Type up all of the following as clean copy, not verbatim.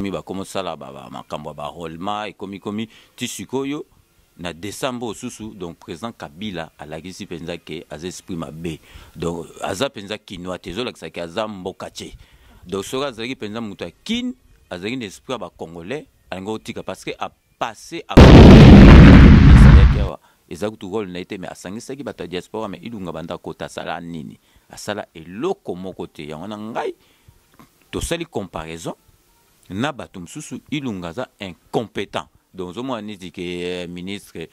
komi ba komo sala ba makambo ba rolma et komi tisikoyo na décembre susu donc président Kabila alakisi penza ke az esprit mabe donc aza penza kinwa tezo lakisa ke aza mbokache donc sora zaki penza muta kin azaki n'esprit ba congolais alingo tika parce que a passé à ezakutu rôle na été mais asangisaki bato diaspora mais ilunga banda kota sala nini asala eloko moko te yango na ngai to sali comparaison na bato msusu ilunga za incompétent donc zomo anidi ke ministre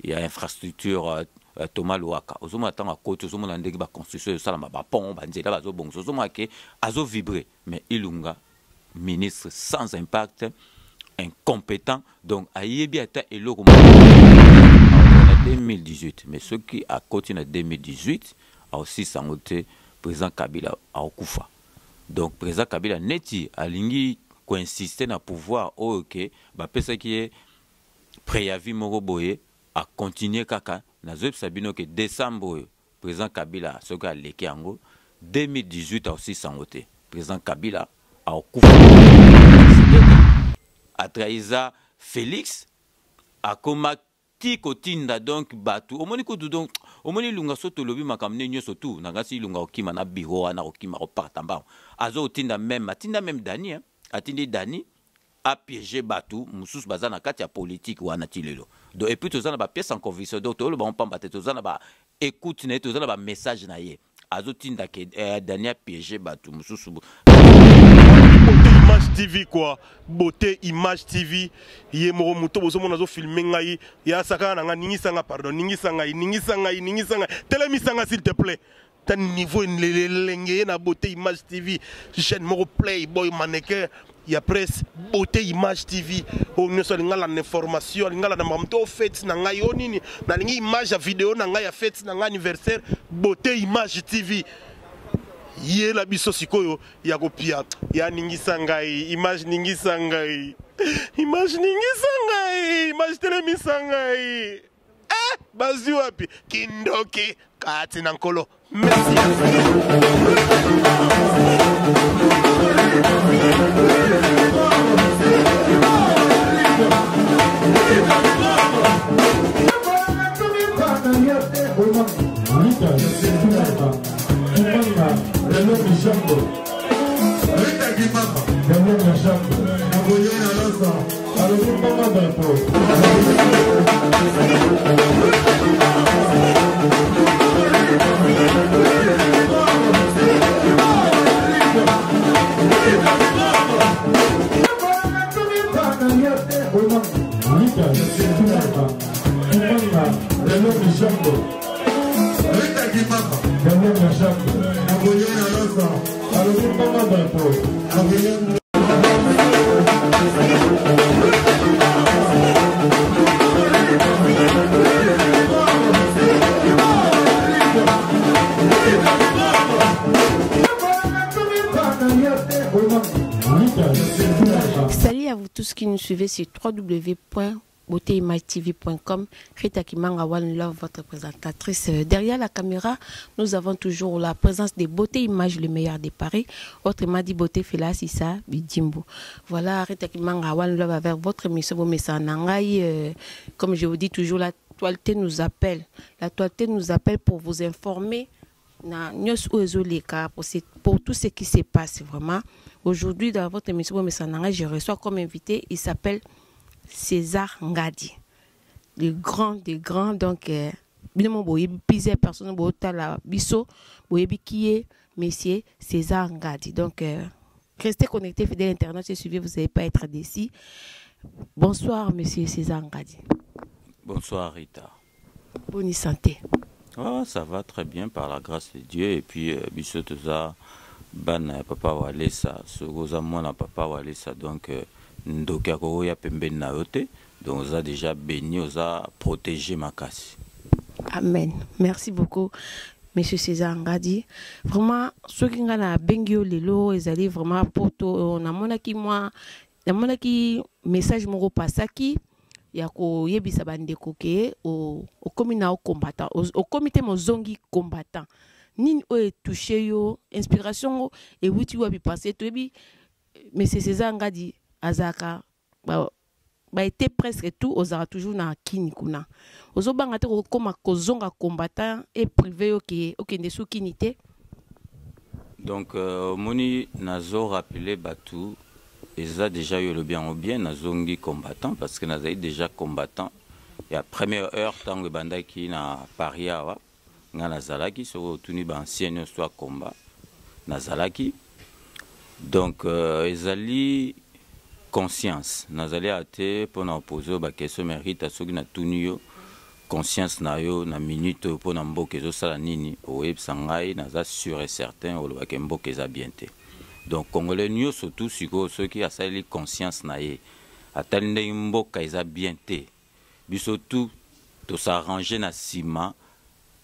ya infrastructure Thomas Louaka ozomo atanga koto zomo na ndeki ba construction sala ba pont ba nzela bazo bongo zomo ke azo vibrer mais ilunga ministre sans impact incompétent donc ayebi ata eloko 2018 mais ceux qui a continué en 2018 a aussi sangoté président Kabila a okufa donc président Kabila neti alingi insister na pouvoir ok ba pesa qui est préavis moko boye a continuer kaka na zo sabino que décembre président Kabila ce que leki yango 2018 a aussi sangoté président Kabila a okufa a trahiza Félix a komaki kotinda donc batu omoni ko donc omoni lunga soto lobi makamne nyoso tout nangasi lunga okima na biro na okima opartamba azo tinda même Dani hein atindi Dani a piégé batu mususu bazana kati ya politique wana tilelo donc et puis tozana ba pièce en conviction donc tolo ba on pamba tozana ba écoute na tozana ba message na ye azo tinda ke Dani a piégé batu mususu Image TV quoi, beauté Image TV, yé moro muto bozo monazo filmer ngai, ya saka na nga ningi sanga pardon, ningi sanga, telemi sanga s'il te plaît. T'as niveau lengé na beauté Image TV, chaîne moro Playboy mannequin, ya presse beauté Image TV, o nyoso linga la information, linga la namamto fête na ngai onini, na lingi image vidéo na ngai ya fête na ngai anniversaire, beauté Image TV. Yé la biso sikoyo ya kopia ya ningi sangai image ningi sangai image telemi sangai bazi wapi kindoki kati na nkolo merci Salut à vous tous qui nous suivez sur www.beautéimagetv.com. Rita Kimanga One Love, votre présentatrice. Derrière la caméra, nous avons toujours la présence des Beauté Image, le meilleur des paris. Autrement dit, Beauté Fela Sissa Bidimbo. Voilà, Rita Kimanga One Love avec votre émission, vos messages Nangaï. Comme je vous dis toujours, l'actualité nous appelle. L'actualité nous appelle pour vous informer. Pour tout ce qui se passe vraiment. Aujourd'hui, dans votre émission, je reçois comme invité, il s'appelle César Ngadi. Le grand des grands, donc, plusieurs personnes, monsieur César Ngadi. Donc, restez connectés, fidèles internautes, et suivez, vous n'allez pas être déçus. Bonsoir, monsieur César Ngadi. Bonsoir, Rita. Bonne santé. Oh, ça va très bien par la grâce de Dieu. Et puis, Bissotoza, Ban Papa Walesa, Sogoza Mona Papa Walesa, donc, Ndokako ya Pembe Naote, donc, on a déjà béni, on a protégé ma casse. Amen. Merci beaucoup, monsieur César Ngadi. Vraiment, ceux qui ont la bengio lelo, ils allaient vraiment pour tout. On a mon qui moi, on a qui message mon repasaki. Yako yebisa bandeko ke au communal combattant au comité mozongi combattant nini o touché yo inspiration et wuti wa bi passer to bi mais c'est César Ngadi azaka ba été presque tout ozara toujours na kini kuna ozobanga te kokoma kozonga combattant et privé okende sous kini te. Donc moni nazo rappeler batu eza déjà eu le bien ou bien nazongi combattant parce que nazali déjà combattant et à première heure tango bandaki na Paris awa nga nazalaki so tuni ba ancien soit combat nazalaki donc ezali conscience nazali ate pona opposer ba question mérite soki na tunio conscience na yo na minute pona mboka ezo sala nini oyebisa ngai naza sûr et certain olobaki mboka eza bien te. Donc congolais nyo surtout siko soki asali conscience na ye atali ndenge mboka eza bien te biso tout to s'arranger na sima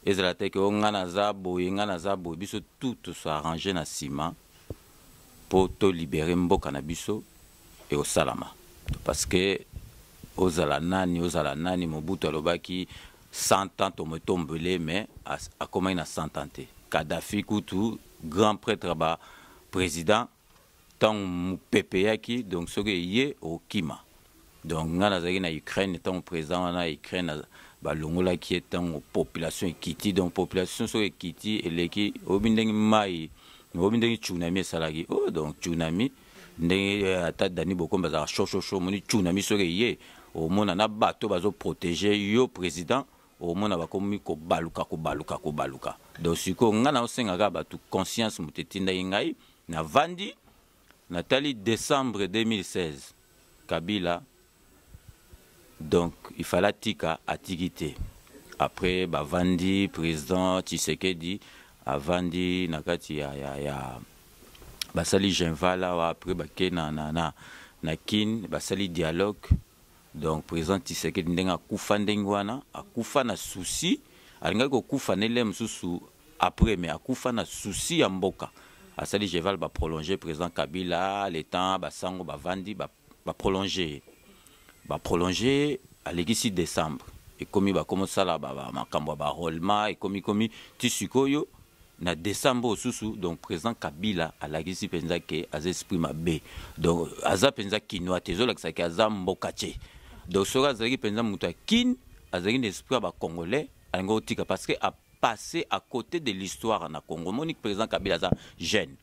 ezala te ke nga naza boye biso tout to s'arranger na sima po to libérer mboka na biso et au salama parce que ozala nani Mobutu alobaki 100 ans to me tombele mais a comment na 100 ans te Kadhafi kutu grand prêtre ba président tant pepeyaki donc soki ye au kima donc nga nazaki na Ukraine tant président na Ukraine ba longola ki tant population ekiti donc population so ekiti eleki obindengi mai obindengi tsunami salaki oh donc tsunami ndenge ata Dani Bokomba za shosho moni tsunami soki ye au mona na bato bazo protéger yo président au mona bakomi ko baluka donc siko nga na osenga bato conscience mutetinda ngai na vandi Nathalie décembre 2016 Kabila donc il fallait tika atigité après ba vandi président Tshisekedi avandi nakati ya basali Genvala après bake na kin basali dialogue donc président Tshisekedi ndenga kufa ndengwana akufa na souci alinga ko kufa nele msusu après mais akufa na souci ya mboka asali Genval ba prolonger président Kabila le temps basango bavandi ba prolonger à l'église décembre et comme ba commencer la makambo ba rolma et comme tisikoyo na décembre susu donc président Kabila à l'église penza ke az esprit mabe donc aza penza kinwa tezola ke aza mbokache donc sora zaki penza muta kin azaki l'esprit ba congolais ango tika parce que a passé à côté de l'histoire na Congo monique président Kabila za jeune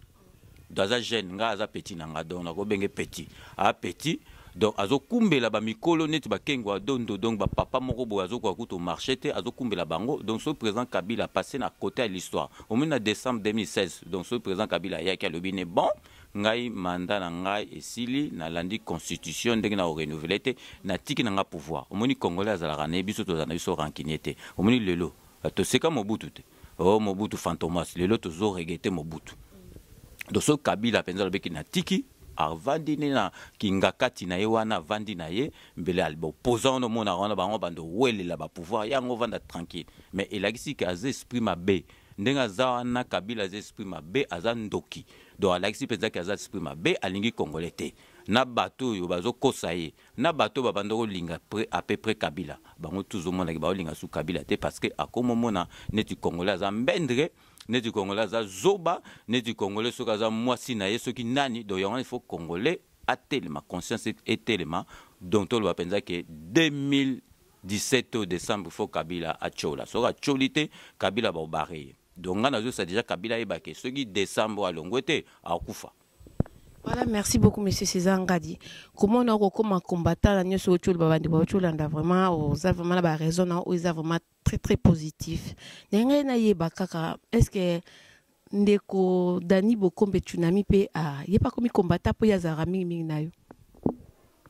daza jeune nga aza petit nanga donc na ko benge petit a petit donc azo kumbela ba mikolo neti ba kengwa dondo donc ba papa moko bo azo kwa kuto marché te azo kumbela bango donc ce président Kabila passé na côté à l'histoire au mois de décembre 2016 donc ce président Kabila ya ki alobi bon ngai mandat na ngai esili na landi constitution ndenge na renouveler te na tiki na nga pouvoir au moni congolais azala na biso to na biso rankiniete au moni lelo to seka Mobutu te oh Mobutu fantomas lelo to zo regete Mobutu donc ce Kabila penza lobeki na tiki avandi na kingakati na ye wana vandi na ye mbele albo posant no mona wana bango bando welela ba pouvoir yango vanda tranquille mais elakisi ka az esprit mabe ndenga za na Kabila az esprit mabe azandoki donc alakisi penza ka az esprit mabe alingi congolais te na bato yo bazo kosa ye na bato babando ko linga à peu près Kabila bango toujours mona ba linga su Kabila te parce que akomo mona neti congolais za mbendre neti congolais za zoba neti congolais soka za mwasi na yeso ki nani do yango il faut congolais a tellement conscience et tellement dont on va penser que 2017 décembre faut Kabila a chola soka cholité Kabila ba barré donc on a ça déjà Kabila e baké ce qui décembre à longwete a kufa. Voilà, merci beaucoup, monsieur César Ngadi. Comment on a comment combattre la nyos autour de Babandi Baochulanda vraiment, vous avez vraiment la raison, vous avez vraiment très très positif. Est-ce que Ndeko Dani Bokombe Tsunami pe a yé pas comme combattre pour Yazara mingi na yo?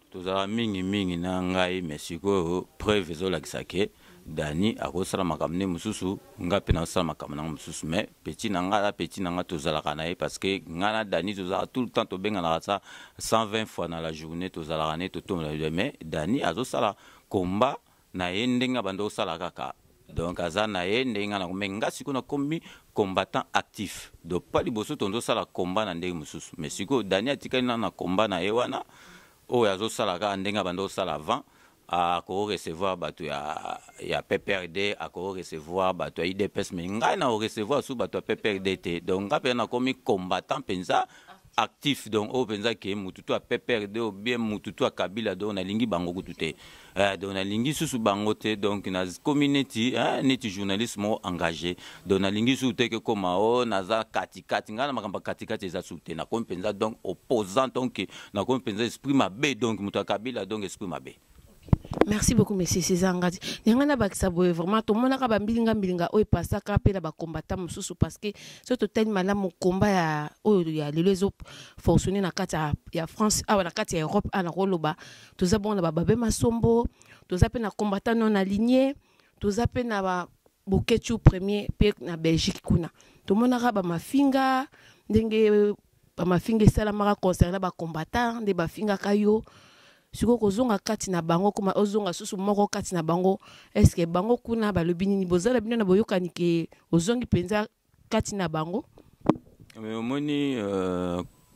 Tozara mingi na ngai mais siko preuve zo la kisake. Dani akosala makamne mususu nga pe na sala makamna mususu mais petit nanga tozala kana parce que ngana Dani tozala tout le temps to benga na ça 120 fois dans la journée tozala kana to mais Dani azo sala combat na yendenga bando sala kaka donc aza na yendenga na menga siko na kombi combattant actif donc pas liboso tondo sala combat na ndenge mususu mais siko Dani atikali na combat na yewana o azo sala ka ndenga bando sala avant à recevoir bateau ya PPRD à recevoir bateau IDPS mais ngai na recevoir sous bateau PPRD donc nga pe na komi combattant penza actif donc o penza ke mututu a PPRD ou bien mututu a Kabila donc na lingi bango kutute donc na lingi susu bango te donc na community neti journalisme engagé donc na lingi su te ke koma o naza kati ngana makamba kati eza sute na kom penza donc opposant donc na kom penza esprit mabe donc mutu a Kabila donc esprit mabe. Merci beaucoup, monsieur César Ngadi. Nyangana bakisa boye vraiment to mona ka bambilinga oy pasaka pe la ba combattant mususu parce que ce total malamu combat ya ya les autres fonctionner na kati ya France na kati ya Europe na roloba to za bona ba babe masombo to za pe na combattant non aligné to za pe na ba bokechu premier pe na Belgique kuna to mona ka ba mafinga ndenge ba mafinga sala mara concernant ba combattant de ba finga kayo. Siko kozonga kati na bango kuma ozonga susu moko kati na bango est-ce que bango kuna balobini ni bozala bino na boyokani ke ozongi penza kati na bango omoni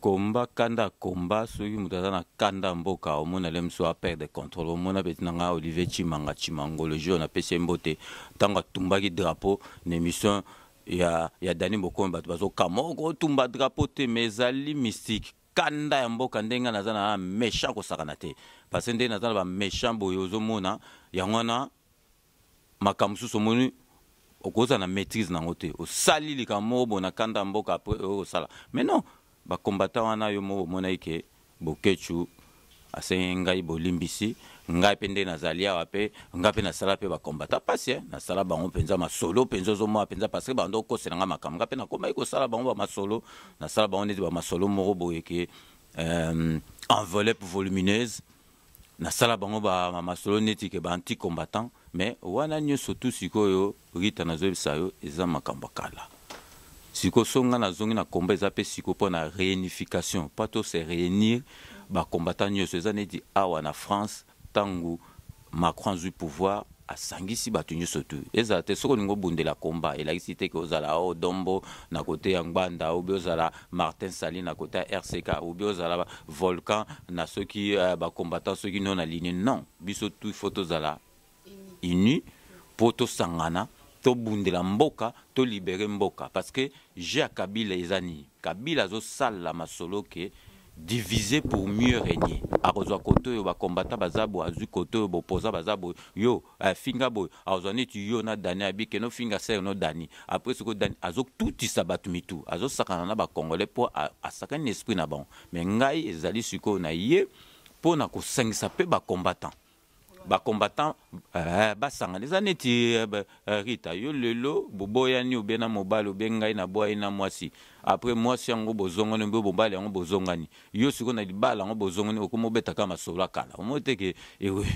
komba kanda komba soki mutaza na kanda mboka omona lemso a perdre contrôle omona betina nga Olivier Chimango le jour na pesi mbote tanga tumbaki drapeau n'émission ya Dani Bokombe bato bazo kamoko tumba drapeau te mezali mystique kanda ya mboka ndenga nazana méchant ko sakana te parce que ndenga nazana ba méchant boyozo mona yangona makamsu somoni okoza na maîtrise nango te osali likamo bona kanda mboka après osala mais non ba combattant wana yo mo mona ike bokechu asengai bolimbisi ngai pende nazalia wape ngape na sala pe ba combattant passe na sala bango penza masolo penzo zo mo penza parce que bando ko senanga makam ngape na komba iko sala bango ba masolo na sala bango neti ba masolo moko boyeke enveloppe volumineuse na sala bango ba masolo neti ke ba anti combattant mais wana nyo surtout sikoyo rita nazo bisayo eza makamba kala siko songa na zongi na combat eza pe siko po na réunification pas to se réunir ba combattant nyo eza neti awa na France tangu Macron du pouvoir a sangisi batu nyonso tu eza te soko ningo bundela combat elakisi te ke ozala o Dombo na côté ya Ngbanda ou ozala Martin Sali na côté ya RCK ou ozala Volcan na soki ba combattant soki non aligné non biso tu photo zala uni poto sangana to bundela mboka to libérer mboka parce que j'ai Kabila ezani Kabila zo sala masolo ke diviser pour mieux régner. Arozwa koto yo ba combattant bazabo azu koto yo bopoza bazabo yo finga boy azoni tu yo na dani abike no finga ser no dani après ce que dani azok tout isabatu mitu azo sakana na ba congolais pour asakana esprit na bon mais ngai ezali siko na ye pour na ko sengisa pe ba combattant basanga les années Rita yo lelo boboyani obena mobalo bengai na boya na mwasi après mwasi yango bozongani mbo bobali yango bozongani yo siko na libala yango bozongani okomo beta kama sola kala omote ke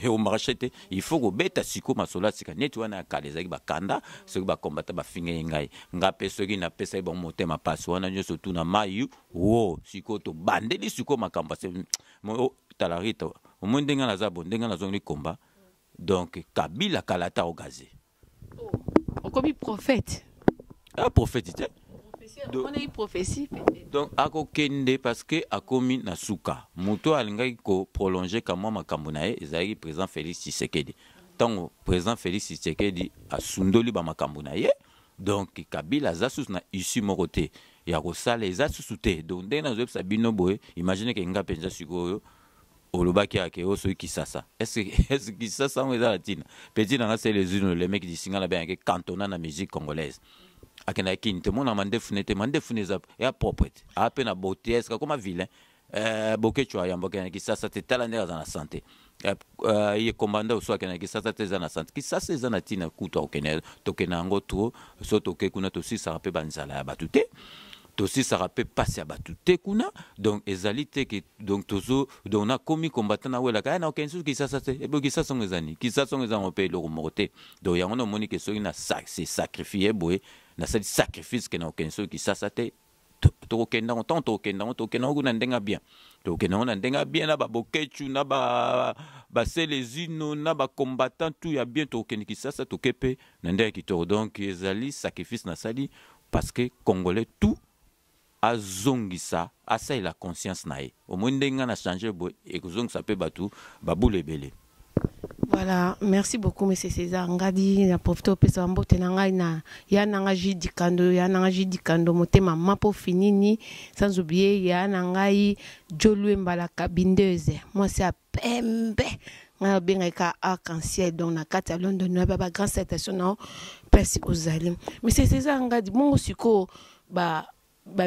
o marchete il faut ko beta siko masola sika neti wana kala ezaki bakanda siko ba combattre ba finga ngai ngape soki na pesa ba motema passe wana nyoso tu na mayu wo siko to bandeli siko makamba se mo talarita au moins ndenga na zabo ndenga na zongi combat donc Kabila kalata au gazé comme prophète prophète on a eu prophétie donc ako kende parce que akomi na suka moto alingai ko prolonger kama makambo na ye ezali président Félix Tshisekedi tango président Félix Tshisekedi asundoli ba makambo na ye donc Kabila zasus na issue moko te ya kosala ezasu te donc ndena zo sabino boy imagine que nga penza sikoyo olobaki ake oso Kisasa est-ce Kisasa on est à la tina petit dans c'est les unes les mecs qui singala bien que cantona na musique congolaise akena kinte mona mande funeza ya proprete a peine beauté est-ce comme vilain bokecho ya mboka Kisasa te tala ndera za na santé ye commanda oso akena Kisasa te za na santé Kisasa za na tina kuto okena tokena ngo to so toke kuna to si ça rappelle banzala ya batute aussi ça rappelle passer à batute kuna donc ezalité que donc tozo donc na komi combattant na wela ka na aucun souci qui ça c'est et puis ça sont les années qui ça sont les ans pays le remonter donc ya on a moni que so na c'est sacrifié boy na c'est sacrifice que na aucun souci qui ça c'était to kenda on tant to kenda kuna ndenga bien to kenda on ndenga bien na ba bokechu na ba selezino na ba combattant tout ya bien to kenda qui ça to kepe na ndenga ki to donc ezali sacrifice na sali parce que congolais tout azongisa asa la conscience nae au moins ndenga na changer boy et kozongisa pe batu babule belé. Voilà, merci beaucoup, M. César. Ngadi, na profito pesa mbote na ngai na ya nanga jidikando motema mapo finini, sans oublier ya nanga Jolue Mbalaka bindeuse. Moi c'est à pembe. Nga benga ka arc-en-ciel donc na kati ya London na ba grande citation na pesi ozali. M. César ngadi mongo siko ba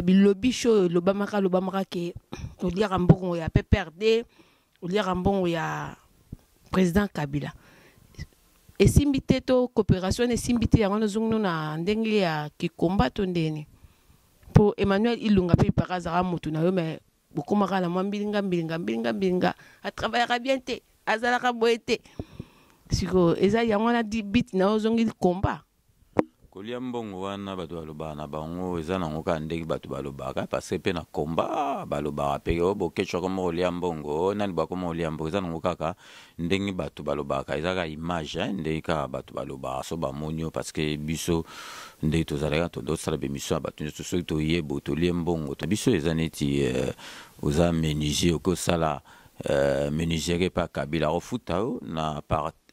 bilobi show lobamaka ke oliaka mbongo ya PPRD, oliaka mbongo ya président Kabila. Et simbité to coopération et simbité yango nozungu na ndenge ya kikomba to ndeni. Pour Emmanuel Ilunga pe parazara mutu na yo mais bokomaka na mbilinga a travaillera bien te azalaka boete. Siko eza yango na di bit na ozungu combat. Kolia mbongo wana bato balobaka na bango eza nango kaka ndenge bato balobaka parce que mpe na komba balobaka mpe o bokecwa koma kolia mbongo nani bakoma kolia mbongo eza nango kaka ndenge bato balobaka eza kaka image ndenge kaka bato balobaka so bamoni yo parce que biso ndenge tozalaka tozosala bemission ya bato nyonso soki toyeba tolie mbongo biso eza neti oza menuisier okosala menuisier pa Kabila ofuta yo na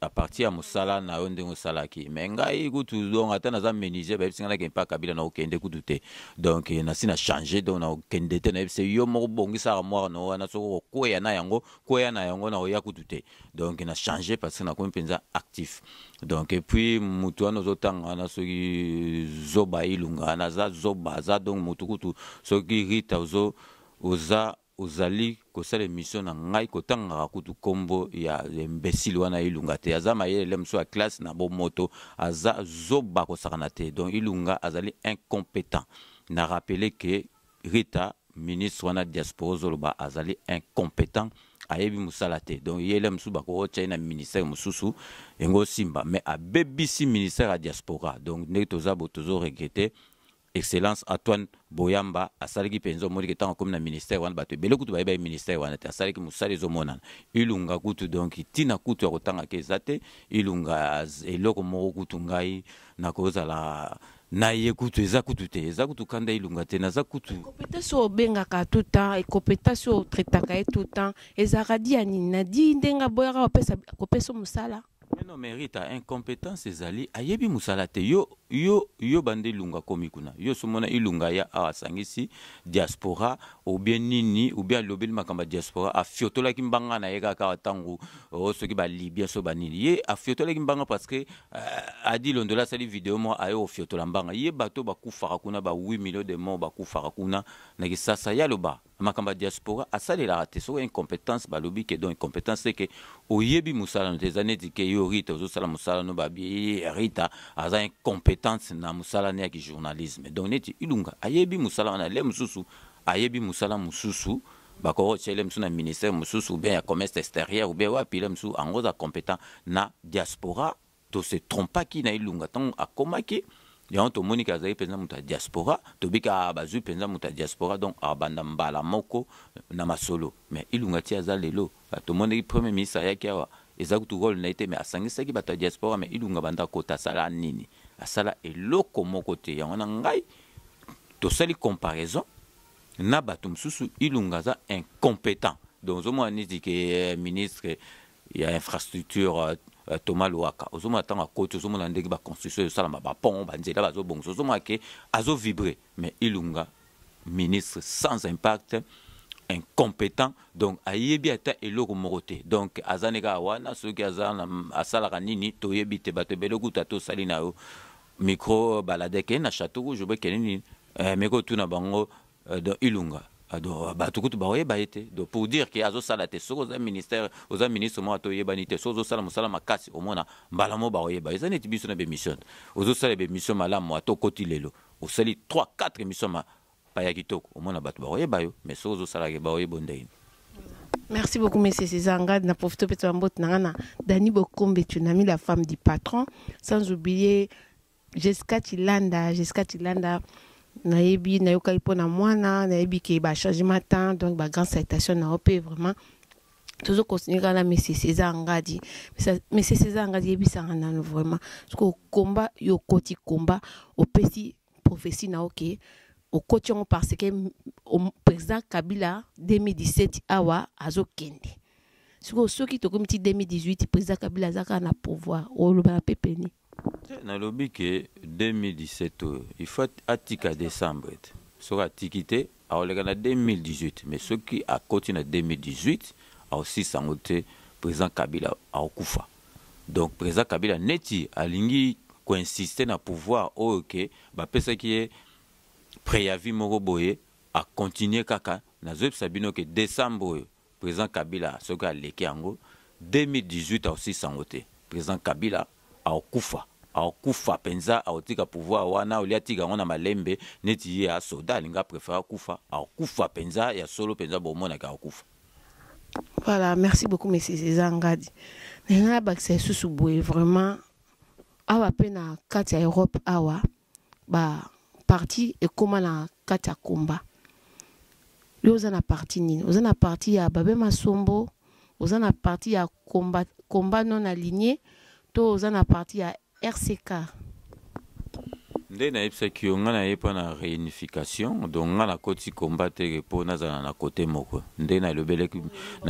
à partir ya mosala na yo ndenge osalaki mais ngai kutu donc ata naza menuisier bayebisi ngai nakende pa Kabila na okende kutu te donc nasi na changer donc na okende te nayebisi yo moko bongisaka mwaka na wana soki okweya na yango na oya kutu te donc na changer parce que nakomi mpenza actif donc et puis mutu wana ozotanga wana soki zoba ilunga naza zoba aza donc mutu kutu soki Rita ozali kosala émission na ngai kotangaka kutu kombo ya imbécile wana ilunga te aza mayele mosu ya classe na bomoto aza zoba kosakana te donc ilunga azali incompétent na rappeler que Rita ministre wana diaspora ozoloba azali incompétent ayebi musala te donc yele mosu bakotya na ministère mosusu yango simba mais abebisi ministère ya diaspora donc ndenge toza bo tozo regretter Excellence Antoine Boyamba asalaki penzo moni ke tango comme na ministère wana bato bele kutu bayeba ministère wana te asalaki musala ezomonana ilunga kutu donc tina kutu ya kotanga ke ezate ilunga eloko moko kutu ngai na kozala na ye kutu eza kutu te eza kutu kanda ilunga te naza kutu compétence au bengaka tout temps et compétence au traitaka tout temps ezaka diani na di ndenga boyaka kopesa musala. Mais non, mérite incompétence ezali ayebi musala te yo bande ilunga komi kuna yo somona ilunga ya asangisi diaspora ou bien nini ou bien lobeli makamba diaspora afiotola kimbanga na yeka ka tangu soki ba Libya so banini ye afiotola kimbanga parce que adi londola sali vidéo mo ayo fiotola mbanga ye bato bakufaka kuna ba 8 millions de morts bakufaka kuna na kisasa ya loba makamba diaspora asali la te so incompétence balobi ke donc incompétence c'est que oyebi musala no tezaneti ke yo Rita ozosala musala no babi Rita aza incompétence na musala ne ya journalisme donc neti ilunga ayebi musala na le mususu ayebi musala mususu bakoro chele musu na ministère mususu bien ya commerce extérieur ou bien wapi le musu angoza compétent na diaspora to se trompa ki na ilunga tant akomaki ya to monika azali penza muta diaspora to bika bazu penza muta diaspora donc abanda mbala moko na masolo mais ilunga ti azalelo to moni premier ministre ya kiawa ezakutu rôle na été mais asangisaki bato diaspora mais ilunga banda kota sala nini asala eloko moko te yango na ngai to sali comparaison na bato msusu ilunga za incompétent donc zomo anidi ke ministre ya infrastructure Thomas Louaka ozomo atanga koto ozomo na ndenge ba construction sala ba pont ba nzela bazo bongo ozomo ke azo vibrer mais ilunga ministre sans impact incompétent donc ayebi ata eloko moko te donc azaneka wana soki azana asalaka nini toyebi te bato beloko tato sali na yo micro baladeke na château rouge be kenini meko tuna bango dans ilunga ado bato kutu baoyeba ete donc pour dire que azo sala te soko za ministère oza ministre mo atoyeba ni te sozo sala musala makasi omona mbala mo baoyeba ezane tibiso na be mission ozo sala be mission malamu atokoti lelo osali 3-4 émissions ma paya kitoko omona bato baoyeba yo mais sozo sala ke baoyeba ndeni. Merci beaucoup, M. César Ngad. Na profité de votre mbot nana Dani Bokombe, tu n'as mis la femme du patron, sans oublier Jessica Chilanda, naebi nayoka ipona mwana naebi ke ba changement temps donc ba grande citation na opé vraiment toujours continuer là M. César Ngadi M. César Ngadi yebisanga nanu vraiment parce que combat yo koti combat opesi prophétie na OK au coachon parce que au président Kabila 2017 awa azokende ceux qui comme 2018 président Kabila azaka na pouvoir o le ba pepeni na lobby que 2017 il faut atika décembre sera tikité a olega 2018 mais ceux qui a continué 2018 a aussi sangote président Kabila a okufa donc président Kabila neti alingi ko insister na pouvoir OK ba pesa qui est préavis moko boye a continuer kaka na zeb sabino que décembre président Kabila ce que a leki yango 2018 a aussi sangote président Kabila a okufa penza a otika pouvoir wana oliatika ngona malembe neti ya soda linga préfère kufa penza ya solo penza bomona ka okufa. Voilà, merci beaucoup monsieur César Ngadi. Nena bakse susu boye vraiment awa pena kati ya Europe awa ba parti et comment na kati ya combat. Yo na parti nini? Oza na parti ya Babe Masombo, oza na parti ya combat non aligné, to oza na parti ya RCK. Nde na yebisa ki nga na yepa na réunification donc nga na koti combattre po nazala na côté moko nde na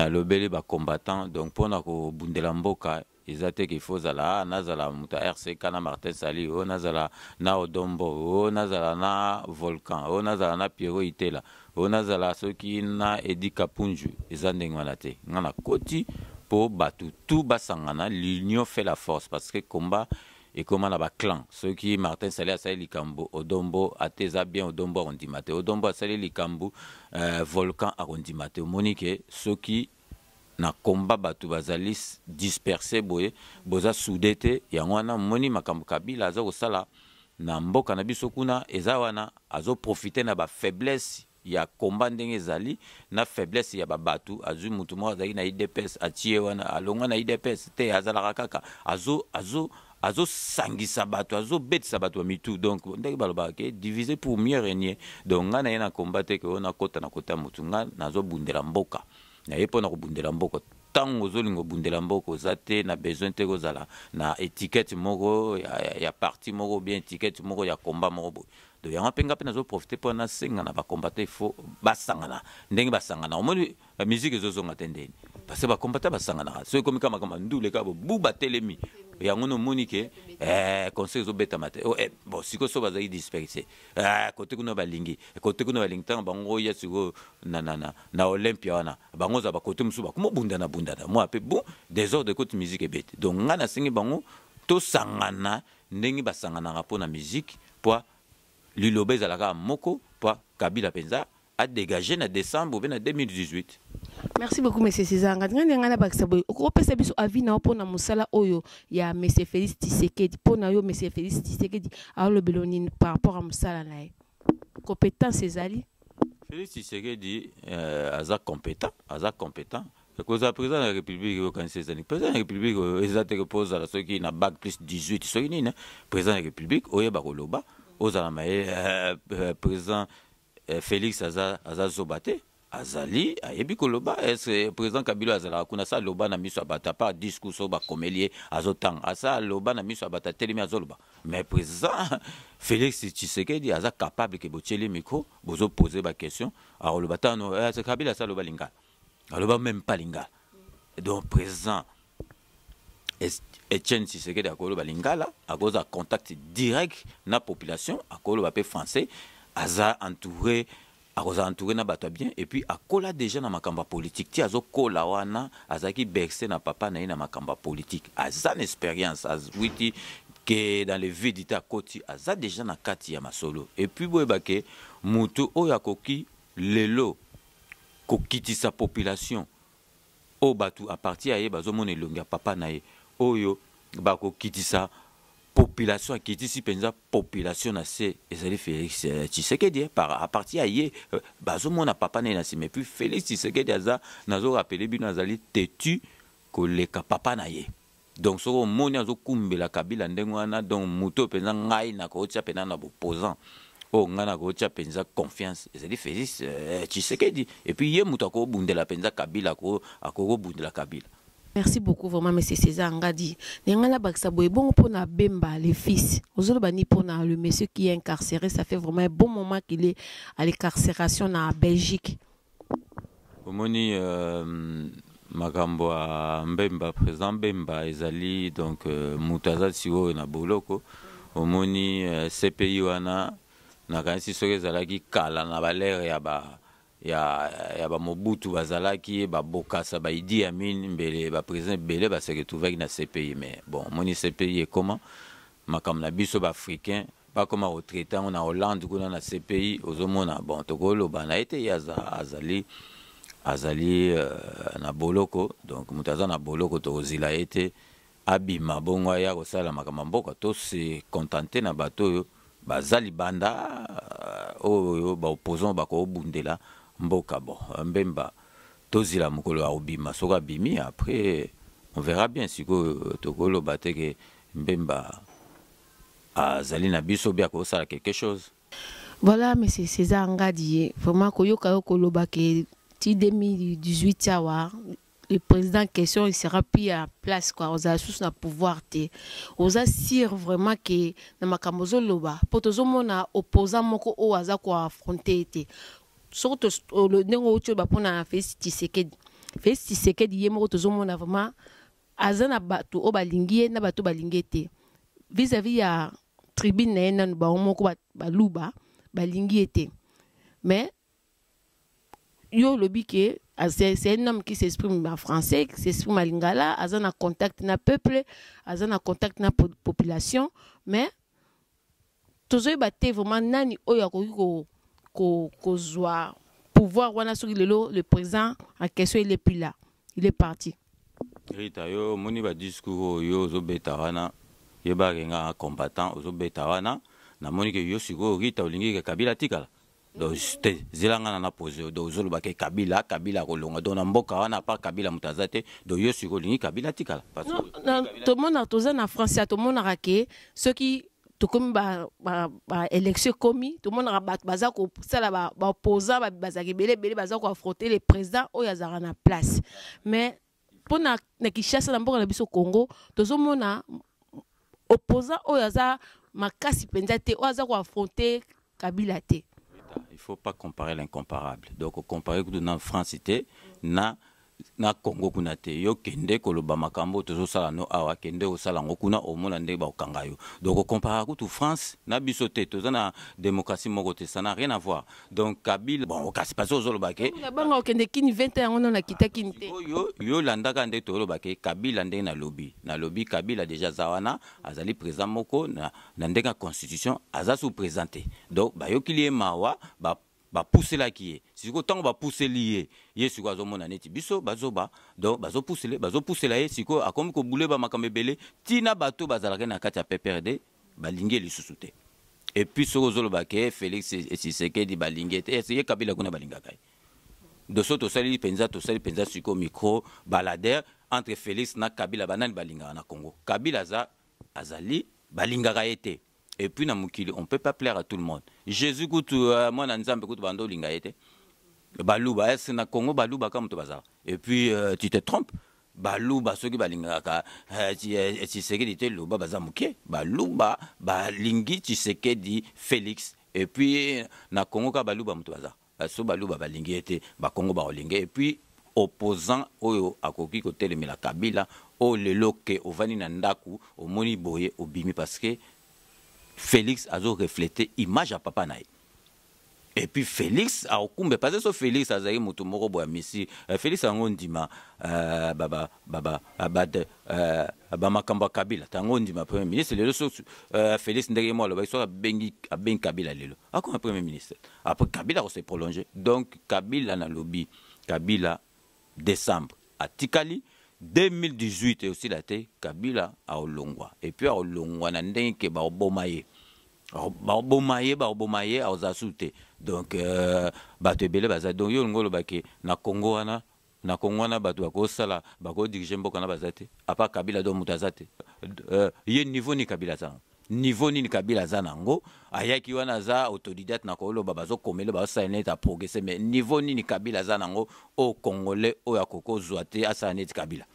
lobele ba combattant donc pona ko bundela mboka ezate ki fozala nazala muta RCK na Martin Sali o nazala na Odombo o nazala na Volcan o nazala na Pierrot Itela o nazala soki na Edi Kapunju ezande ngana te nga na koti po batu tout basangana l'union fait la force parce que combat et comment la clan ceux qui Martin Salé a sali likambo Odombo ateza bien Odombo arrondimate Odombo a sali likambo Volcan arrondimate monique ceux qui na combat batu bazali dispersé boye boza soudete yango wana moni makambo Kabila aza kosala na mboka na biso kuna eza wana azo profiter na ba faiblesse ya combat ndenge ezali na faiblesse ya babatu azu mutu mo azali na IDPS atie wana alonga na IDPS te azala kaka azo sangisa bato azo betisa bato wa mitu donc ndenge baloba ke diviser pour mieux régner donc nga na ye na combattre ke ona kota na kota mutu nga nazo bundela mboka na ye pona ko bundela mboka tango zolingo bundela mboka zate na besoin te kozala na étiquette moko ya parti moko bien étiquette moko ya combat moko donc yango penga pe nazo profiter pona senga na ba combattre faut basangana ndenge basangana omoni la musique ezozonga tendeni parce que ba combattre basangana so comme kama ndule ka buba telemi yango no monike conseil zo beta mate bon siko so bazali dispersé côté kuna balingi tan bango ya siko na Olympia wana bango za ba côté musuba kuma bundana moi pe bon désordre côté musique bête donc ngana singi bango to sangana ndenge basangana rapo na musique pour lilobe zalaka moko pour Kabila penza a dégagé na décembre 2018. Merci beaucoup monsieur César Ngadi ngana bakisa boy okopesa biso avis na pona musala oyo ya monsieur Félix Tshisekedi pona yo monsieur Félix Tshisekedi a le beloni par rapport à musala na compétence ezali Félix Tshisekedi aza compétent cause à président de la République au Conseil des président de la République ezate repose à ceux qui na bac plus 18 ceux qui na président de la République oyeba koloba ozala maye président Félix aza zobate azali ayebi koloba est président Kabila azala kuna sa loba na miso abata par discours so ba komelier azotang asa loba na miso abata telemi azoloba mais président Félix Tshisekedi aza capable que botieli micro bozo poser ba question a loba tano Kabila sa loba lingala aloba même pas lingala donc président Etienne Tshisekedi akoloba lingala à cause de contact direct na population akoloba pe français aza entouré na bato bien et puis akola déjà na makamba politique ti azo kola wana azaki bercé na papa na ina makamba politique aza une expérience azwiti que dans le vide ta koti aza déjà na kati ya masolo et puis boyebake mutu oyo akoki lelo kokiti sa population o batu a partir ya bazomona elonga papa na ye oyo bako kitisa population kitisi penza population na se ezali Félix Tshisekedi par à partir ya bazomona papa na si mais puis Félix Tshisekedi aza nazo rappeler bino azali tetu koleka papa na ye donc so moni azo kumbela Kabila ndengo wana donc muto penza ngai na ko tia pena na opposant o ngana ko tia penza confiance ezali Félix Tshisekedi et puis ye muto ko bundela penza Kabila ko akoko bundela Kabila. Merci beaucoup vraiment monsieur César Ngadi. Nengala baksa boy bon pour na Bemba les fils. Ozolo bani pour na le monsieur qui est incarcéré, ça fait vraiment un bon moment qu'il est à l'incarcération en Belgique. Omoni makambo ya Mbemba, président Mbemba ezali donc mutaza siko na boloko omoni CPI wana nakanisi soki ezalaki kala na balere ya ba Mobutu bazalaki babokasa ba Idi Amin mbele ba président belé ba se retrouvaki na CPI. Mais bon moni CPI est comment makambo na biso ba africain pas comme au traité on a Hollande kuna na CPI ozomona bon tokolo bana été azali na boloko donc mutaza na boloko tozila ete abima bongo ya kosala makambo mboka to se contenter na bato oyo bazali banda oyo ba opposant bako bundela mboka. Bon Mbemba tozila mokolo ya obima soka bimi après on verra bien siko tokolo bateke Mbemba azali na biso bia kosala quelque chose. Voilà, mais c'est César Ngadi vraiment koyoka koloba ke 2018 le président en question il sera plus à place quoi aux sous na pouvoir te aux assire vraiment que na makamozo loba potozo mona opposant moko o aza ko affronter te surtout le nengo ocho ba pona Félix Tshisekedi yemo tozo mona vraiment azana bato o balingi na bato balingi te vis-à-vis ya tribune na ba moko ba luba balingi te. Mais yo lobi que c'est un homme qui s'exprime en français, qui s'exprime en lingala, a un contact na peuple, a un contact na population, mais toujours batté vraiment nani oya ko zwa pouvoir wana sur le président en question il est plus là, il est parti. Rita yo moni ba discours yo zo beta wana yeba renga combattant zo beta wana na moni ke yo siko Rita olingi ke Kabila tikala. Donc zilanga na posé do zolo ba ke Kabila kolonga do na mboka wana pa Kabila mutazate do yo siko lingi Kabila tikala parce que tout le monde a toza na France tout le monde a que ceux qui tout comme ba élection commis tout le monde a baza ko sala ba opposant ba bazaki belé baza ko affronter les présidents o yazara na place. Mais pour na Kinshasa na mboka na biso Congo tozo mona opposant o yaza makasi penza te o yaza ko affronter Kabila te. Il ne faut pas comparer l'incomparable. Donc, comparer que dans France, na Congo kunate yo kende koloba makambo tozo sala no awa kende o sala ngokuna o mona nde ba okanga yo. Donc, comparer que France na bisote toza na démocratie moko te, ça n'a rien à voir. Donc, Kabila bon okasi pas zo lobake. La bango okende kini 21 ans na kita kinte. Yo landaka nde to lobake Kabila nde na lobby Kabila déjà zawana azali président moko na ndeka constitution aza sous présenté. Donc, ba yo kili mawa ba pousser la qui est si autant va pousser lié yesu kwa zomona neti biso bazoba donc bazo pousser la siko akomi ko boule ba makamebele tina bato bazalaka na kati ya PPRD balingi lisusu te et puis soko zoloba ke Félix Tshisekedi balingi te essayer Kabila kuna balingaka de soto sali penza siko micro balader entre Félix na Kabila banani balinga na Congo Kabila azali balingaka ete. Et puis, on ne peut pas plaire à tout le monde. Jésus, moi, je suis bando lingaete. Balouba, c'est na Congo, balouba comme tu vas. Et puis, tu te trompes. Balouba, ceux qui balingaka, tu sais que tu es louba, bazamuke. Balouba, balingi, tu sais que dit Félix. Et puis, na Congo, balouba, tu vas. So balouba, balingete, Congo, balingue. Et puis, opposant oyo akoki côté le la Kabila, o le loke, o vani nandaku, o moni boye, o bimi, parce que Félix a reflété image à papa naï. Et puis Félix a okumbe parce que Félix a zaï mutumoro boya misi Félix a ngondima makamba Kabila tangondima premier ministre le Félix ndenge mo loba so bengi Kabila lelo akoma premier ministre après Kabila s'est prolongé donc Kabila na lobby Kabila décembre à Tikali 2018 et aussi la té Kabila a olongwa et puis a olongwa na ndenge ke ba obomaye a osasute donc bato ebele baza donc yo ngolo bake na Congo wana bato bakosala bako diriger mboka na bazate à part Kabila do mutazate ye niveau ni Kabila za niveau ni Kabila za nango ayaki wana za autodidacte na koloba bazo komele ba sa net a progresser mais niveau ni Kabila za nango au congolais o ya koko zoate asa net Kabila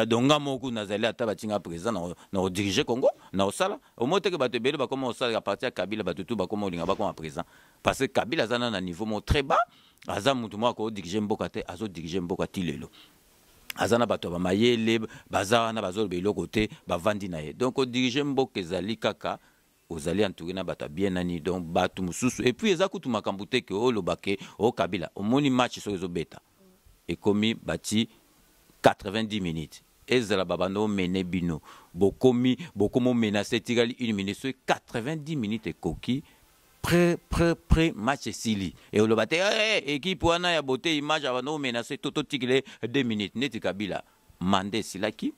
donc ngamoku nazali ata batinga président na diriger Congo na osala au moins que bato bele ba comment osala à partir Kabila bato tout ba comment linga ba comme président parce que Kabila za na niveau mo très bas aza mutu moko ko diriger mboka te azo diriger mboka ti lelo azana bato ba mayele baza na bazolo beloko te bavandi na ye donc ko diriger mboka ezali kaka ozali entouré na bato bien nani donc bato mususu et puis eza kutu makambo te ke olobake o Kabila omoni match so ezobeta ekomi bati 90 minutes ezala babando mene bino bokomo menacer tirali 1 minute so 90 minutes ekoki pré match esili et olobate équipe wana ya beauté image abano menacer toto tikile 2 minutes neti Kabila mande silaki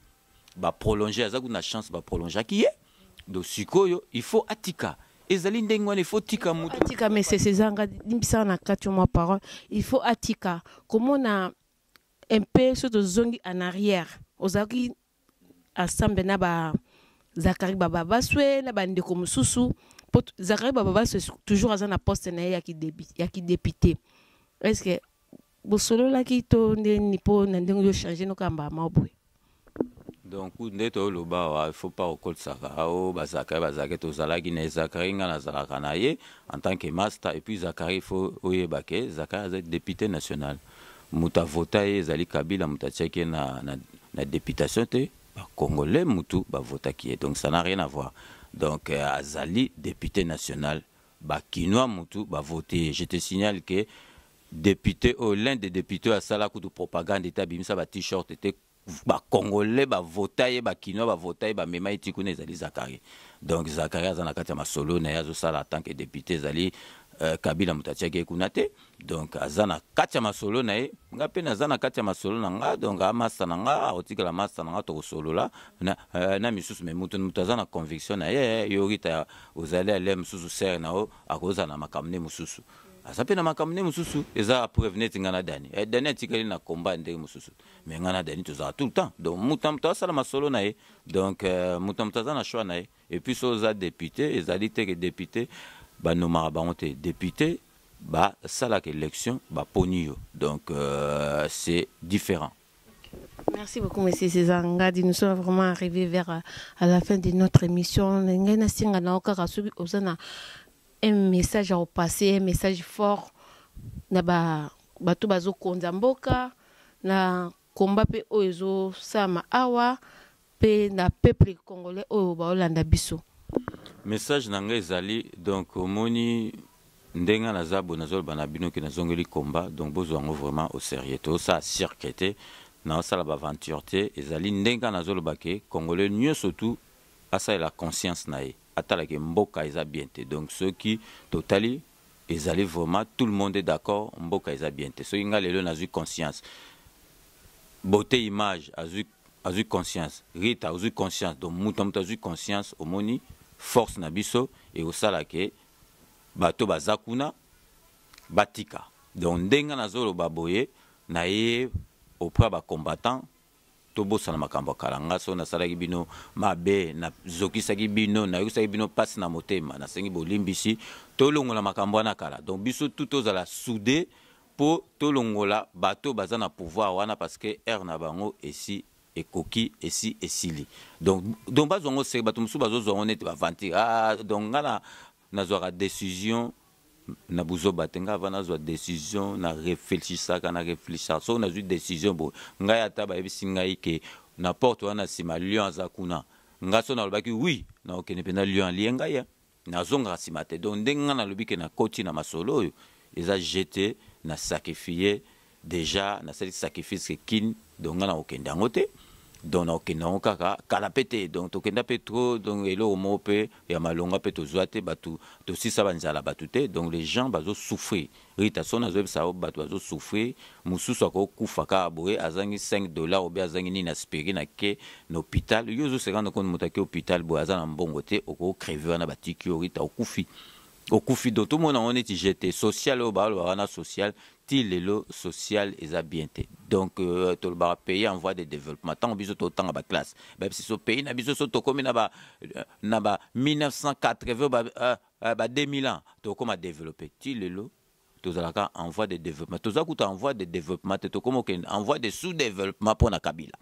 ba prolonger azaku na chance ba prolonger ki ye donc sikoyo il faut atika ezali ndenge wana il faut tika mutu atika mais c'est zanga limbisa na kati moi parole il faut atika comment na un peu sur de zongi en arrière ozaki ensemble na ba Zakari Baba Baswe na ba ndeko mususu Zakari Baba Baswe toujours à na poste na ya ki député est-ce que bosolo la ki to ni po na ndenge yo changer no kamba mabwe donc ndeto loba il faut pas okol saka o bazaka to zalaki na Zakari nga na zalaka na ye en tant que master et puis Zakari faut oyebake Zakari est député national muta vota ezali Kabila muta tcheke na députation te ba congolais mutu ba vota qui est donc ça n'a rien à voir donc azali député national ba kinois mutu ba voter je te signale que député l'un des députés à sala coup de propagande eta bimisa ba t-shirt était ba congolais ba votaye ba kinois ba votaye ba mema itikune ezali Zakari donc Zakari azana kati ya masolo na yazo sala en tant que député ezali Kabila mutachake kunate donc azana kati ya masolo na ye nga pe nazana kati ya masolo na nga donc amasa na nga otikala masa na nga to solo la na misusu me mutu mutazana conviction na ye yorita ozali ale misusu ser na o akoza na makamne mususu asape na makamne mususu eza preuve net ngana dani dani atikali na combat ndenge mususu mais ngana dani toza tout le temps donc mutamta sala masolo na ye donc mutamta zana choix na ye et puis soza député ezali te que député ba nomara ba honte député ba salak élection ba ponio donc c'est différent. Merci beaucoup monsieur César Ngadi, nous sommes vraiment arrivés vers à la fin de notre émission ngena singa na okaka subi ozana un message à passer, un message fort na bato bazo konza mboka na komba pe ozo sama awa pe na peuple congolais o ba olanda biso. Message nanga ezali donc omoni ndenga na zabo na zol bana bino ke na zongeli combat donc bozo ngo vraiment au sérieux to ça circuité na ça la aventure te ezali ndenga na zol baké congolais mieux surtout à ça la conscience nae atala ke mboka eza bien te donc ceux qui totali ezali vraiment tout le monde est d'accord mboka eza bien te so inga lelo na zu conscience beauté image azu conscience rita azu conscience donc mutamta azu conscience omoni force na biso et osala ke bato bazakuna batika donc ndenga na zolo baboye na ye auprès ba combattant to bossa na makambo kalanga so na salaki bino mabe na zokisaki bino na yosaki bino passe na motema na sengi bolimbisi to longola makambo na kala donc biso tout ozala soudé pour to longola bato bazana pouvoir wana parce que na bango ici et coquille ici et sili donc bazongo se bato musu bazozongo neti ba vanti donc ngana nazwaka décision na buzo batenga vana zwa décision na réfléchir so na zwa décision bo ngai ata ba ebisi ngai ke n'importe wana sima lion azakuna ngaso na lobaki oui na okene pena lion lienga ya na zonga simate donc ndenga na lobiki na koti na masolo oyo eza jeté na sacrifier déjà na sacrifice ke kin donc na okenda ngote donc okenda kaka kala pete donc okenda petro donc elo mope ya malonga pe tozwate batu to sisa banzala batute donc les gens bazo souffrir rita sona zo sa batu bazo souffrir mususu ko kufaka boye azangi $5 obi azangi ni na spiri na ke na hôpital yozo se rendre compte mutaki hôpital bo azana mbongo te oko crever na batiki rita okufi okufi do tout monde on est jeté social au bal wana social tilelo social eza bien te donc to le pays en voie de développement tant biso to tant ba classe même si ce pays na biso so to comme na ba 1980 ba 2000 ans to comme a développer tilelo to zalaka en voie de développement to zakuta en voie de développement to comme en voie de sous-développement pour na Kabila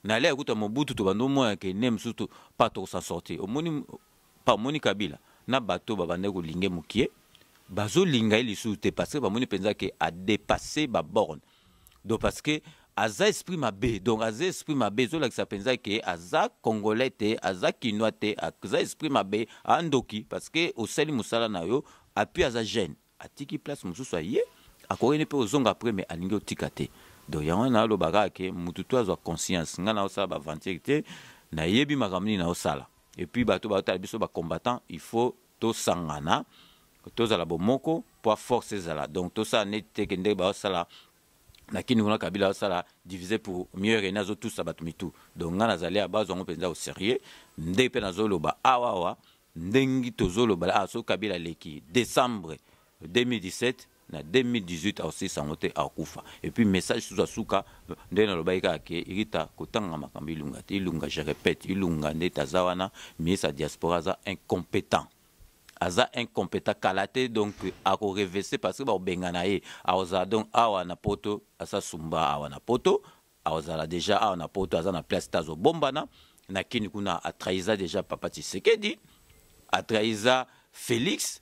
na le akuta mobutu to bando mo ke nem surtout pas to s'en sortir au moni pas moni Kabila na bato babande ko linge mukie bazolinga ye lisusu te parce que bamoni mpenza ke adépassé baborne. Donc parce que aza esprit mabe, donc aza esprit mabe ezolakisa mpenza ke aza congolais te, aza kinois te, aza esprit mabe andoki parce que osali mosala na yo apui aza jeune atiki place mosusu aye akokeni mpe ozonga après mais alingi otika te. Donc yango nalobaka ke mutu to azwa conscience nga na osala baventure te nayebi makambo nini na osala. Et puis bato baotala biso bacombattant il faut tosangana tozala bomoko po force ezala. Donc tosala neti te ke ndenge baosala nakini kuna kabila osala divisé pour mieux régner azo tous bato mitu. Donc nga nazali ya bazongo mpenza au sérieux nde pe nazoloba awawa ndengi tozoloba aso kabila leki décembre 2017 na 2018 aussi sangote akufa. Et puis message sous suka nde na lobaika ke irita kotanga makambo ilunga te ilunga, je répète, ilunga nde tazawana ministre diaspora za incompétent. Aza incompétent kalate donc ako reverser parce que ba bengana ye aoza donc awa na poto asa sumba awa na poto aoza déjà awa na poto aza na place tazo bombana na kini kuna a trahisa déjà papa Tshisekedi a trahisa Félix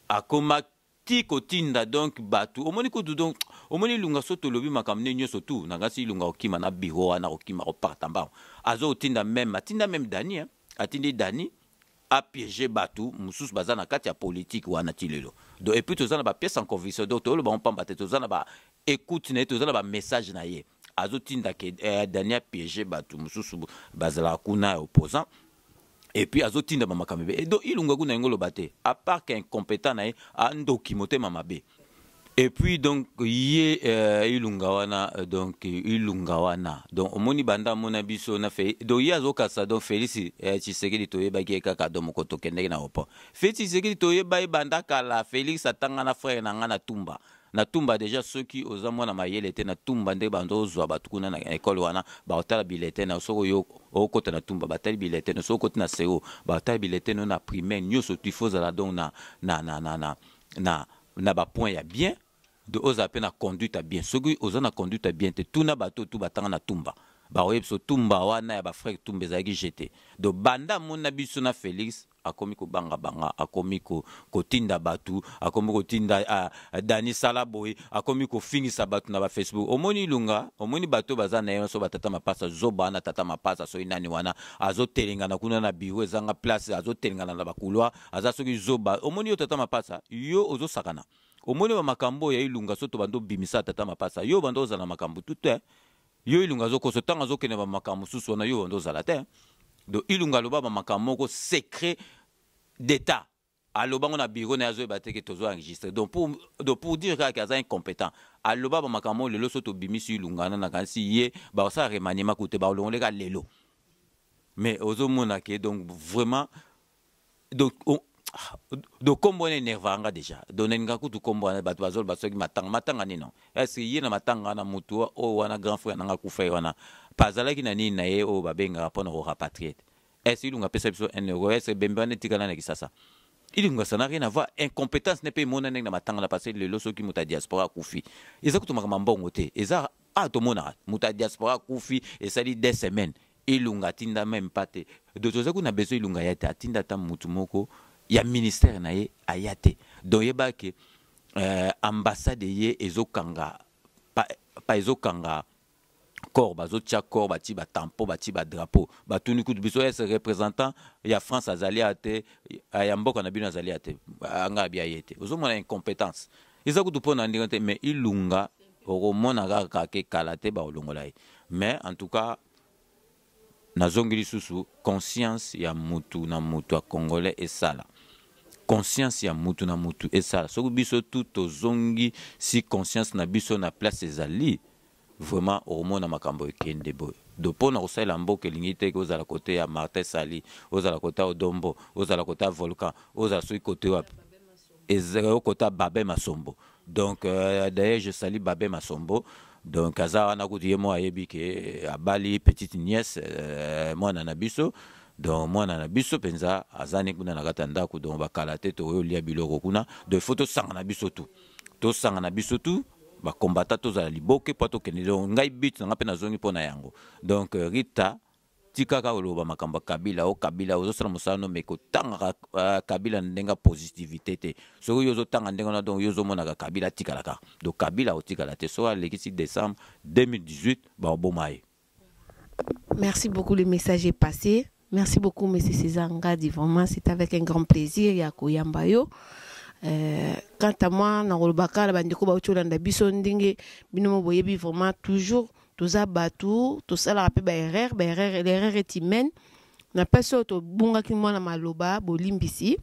akoma tiko tinda donc batu omoni ko donc omoni lunga soto lobi makamne nyoso tout na ngasi lunga okima na biro na okima opartamba azo tinda même Dani hein atindi Dani a piégé batu musus bazana kati ya politique wana tilelo. Donc et puis tozana ba pièce en conviction donc to lo ba on pamba tozana ba écoute ne tozana ba message na ye azo tinda ke Dani a piégé batu musus bazala kuna opposant. Et puis azo tinda ba makambe et donc ilunga kuna ngolo bate à part qu'incompétent na ye andoki mote mamabe. Et puis donc yé ilungawana donc ilungawana donc omoni banda mona biso na fait donc yazo kasa donc Félix Tshisekedi toyeba ki kaka do mokoto kende na opo Félix Tshisekedi toyeba banda kala Félix atanga na frère na ngana tumba na tumba déjà ceux qui oza mwana mayele te na tumba nde bando zwa batukuna na école wana ba otala bilete na soko yo okota na tumba batali bilete na soko na seo ba otala bilete na primaire nyoso tifoza la donc na ba point ya bien de oza pe na conduite bien soki oza na conduite bien te tuna bato tu batanga na tumba ba oyebso tumba wana ya ba frère tumba ezaki jeté do banda mona biso na Félix akomi ko banga akomi ko tinda batu akomi ko tinda Dani Salaboy akomi ko fingisa batu na ba Facebook omoni lunga omoni bato bazana yo so batata mapasa zoba na tata mapasa so inani wana azo telinga na kuna na biwo ezanga place azo telinga na ba couloir aza soki zoba omoni yo tata mapasa yo ozo sakana omoni ba makambo ya ilunga soto bando bimisa tata mapasa yo bando za na makambo tout yo ilunga zo ko so tanga zo kene ba makambo susu na yo bando za la te. Donc ilunga loba ba makambo ko secret d'état aloba on a bureau na zo bateke tozo enregistré donc pour dire que aza incompétent aloba ba makambo lelo soto bimisi ilunga na kansi ye ba sa remaniement kote ba olongole ka lelo mais ozo mona ke donc vraiment donc kombo ne nervanga déjà donner nga kutu kombo na batu bazol basoki matanga ni non est-ce que yena matanga na mutu o wana grand frère na kufa wana pazala ki na nini na ye o babenga pona ko rapatrier est-ce que ilunga pesa biso €1 est-ce que bembane tikala na kisasa ilunga ça n'a rien à voir incompétence n'est pas mona na matanga na passer le loso ki muta diaspora kufi eza kutu makambongo te eza to mona muta diaspora kufi et ça dit des semaines ilunga tinda même pas te dotoza kuna beso ilunga ya te tinda ta mutu moko ya ministère na ye ayate donc yeba ke ambassade ye ezokanga pa ezokanga corps bazotia corps bati ba tampon bati ba drapeau batuni kutu biso es représentant ya France azali ate ya mboka na bino azali ate anga bia yete ozomona incompétence ezakutu pona ndingate mais ilunga oromona kaka ke kalate ba olongola mais en tout cas nazongeli susu conscience ya mutu na mutu a congolais esala conscience ya mutu na mutu esala soki biso tout ozongi si conscience na biso na place ezali vraiment hormone makambo ekende boy do pona kosala mboka elingi te kozala kote ya Martin Sali ozala kote ya Odombo ozala kote ya Volcan ozala soki kote wa ezala kote ya Babé Masombo donc d'ailleurs je salue Babé Masombo donc aza wana kuti ye mo ayebi ke abali petite nièce mwana na biso donc mwana na biso penza azani kuna na kata ndako donc bakala te to lia biloko kuna de photo sanga na biso tu to sanga na biso tu ba combattant to za liboke poto kene donc ngai bit nga pe na zongi pona yango donc Rita tikaka oloba makambo kabila o kabila ozosala mosala no meko tanga kabila ndenga positivité te soki yozo tanga ndenga na donc yozo monaka kabila tikalaka donc kabila otikala te so alekisi décembre 2018 ba obomaye. Merci beaucoup, le message est passé. Merci beaucoup, M. César Ngadi. Vraiment, c'est avec un grand plaisir. Yako Yambayo. Quant à moi, dans le Bakar, la bandeko baocho dans la bisondingue, binomo boyebi vraiment toujours, tout ça batou, tout ça la rappel l'erreur est humaine. N'a pas sorti bunga ki moi na maloba bolimbisi.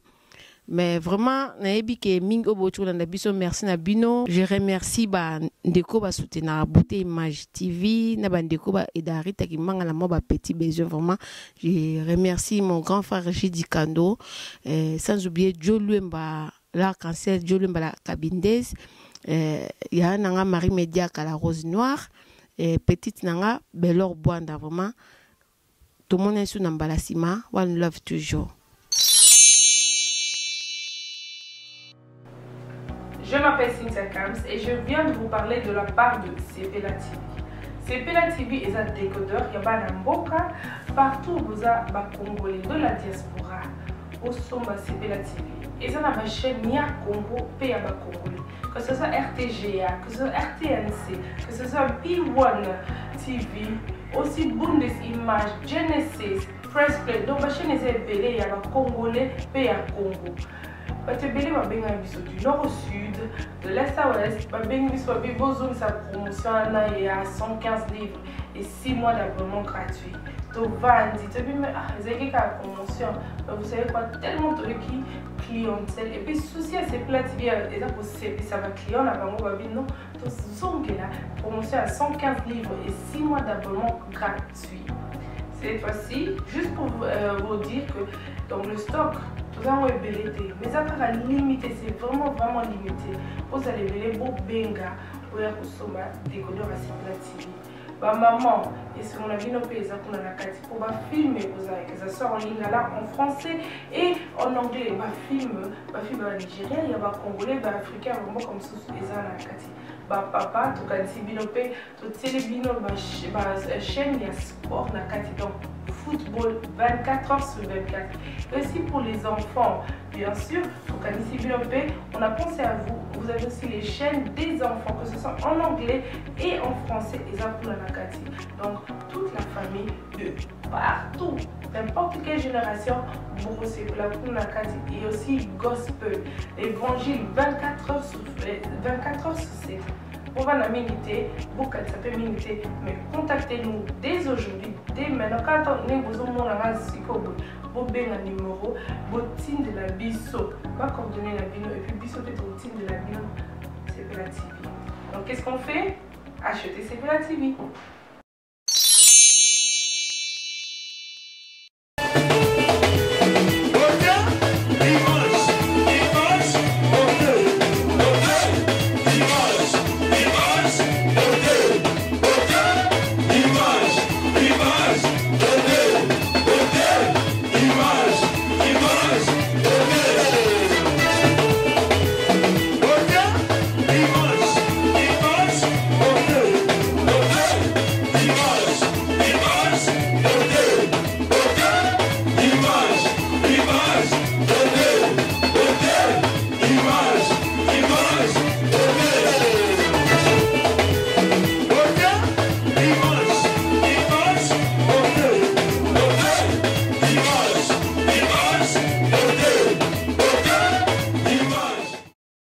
Mais vraiment, naebi ke mingo bocho dans la bison, merci na bino. Je remercie ba ndeko ba soutenir Beauté Image TV, na bandeko ba edari ta ki manga la mo ba petit besoin vraiment. Je remercie mon grand frère Jidi Kando, sans oublier Joe Luemba l'arc-en-ciel, Joe Luemba la Cabindes, ya nanga Marie Médiac à la Rose Noire, petite nanga Belor Boanda vraiment. Tout le monde est sous Nambalasima, one love toujours. Je m'appelle Cynthia Kams et je viens de vous parler de la part de Sepela TV. Sepela TV est un décodeur, il y a un mboka, partout vous avez des Congolais de la diaspora, au sommet Sepela TV. Et ça n'a pas chaîne ni à Congo, pays à Congolais. Que ce soit RTGA, que ce soit RTNC, que ce soit P1 TV, aussi Bundes Image, Genesis, Press Play, donc la chaîne est appelée, il y a des Congolais, pays à Congo. Batebele babenga biso du nord au sud, de l'est à l'ouest, babenga biso besoin sa promotion là il y a 115 livres et 6 mois d'abonnement gratuit. To vandi, to bime zeki ka promotion. Vous savez quoi, tellement de clientèle et puis souci à ces plats TV et là pour ça va client là bango babino to zongela promotion à 115 livres et 6 mois d'abonnement gratuit. Cette fois-ci, juste pour vous dire que dans le stock nous avons ébélité, mais ça va limiter, c'est vraiment limité. Vous allez béler beau benga, pour y avoir des décodeurs à Sepela TV. Bah maman, et si on a vu nos pays, on a la carte pour filmer, que ça sort en ligne là en français et en anglais. Bah film en Nigeria, il y a des Congolais, des Africains, vraiment comme ça, ils ont la carte. Bah papa, tout cas si binopé, tout télébino, chaîne, il y a sport la carte donc football 24 heures sur 24. Et aussi pour les enfants, bien sûr, tout cas ici binopé, on a pensé à vous. Vous avez aussi les chaînes des enfants, que ce soit en anglais et en français, et ça pour la carte. Donc toute la famille de partout, n'importe quelle génération, vous c'est pour la carte et aussi gospel, évangile 24 heures sur 7. On va la miniter, beaucoup ça peut miniter, mais contactez-nous dès aujourd'hui, dès maintenant. Quand on est besoin de vous avez un numéro, vous team de la biso, pas coordonner la bino, et puis biso peut être au team de la bino, Sepela TV. Donc qu'est-ce qu'on fait? Acheter Sepela TV.